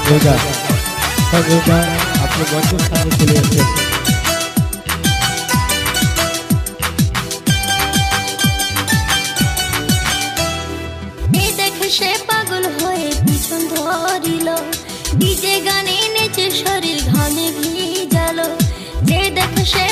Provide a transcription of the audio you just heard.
সঞ্জয়দা আপনি মঞ্চের সামনে চলে এসেছেন। সে পাগল হয়ে পিছন ধরিল, ডিজে গানে নেচে শরীর ঘামে ভিজালো। যে দেখো সে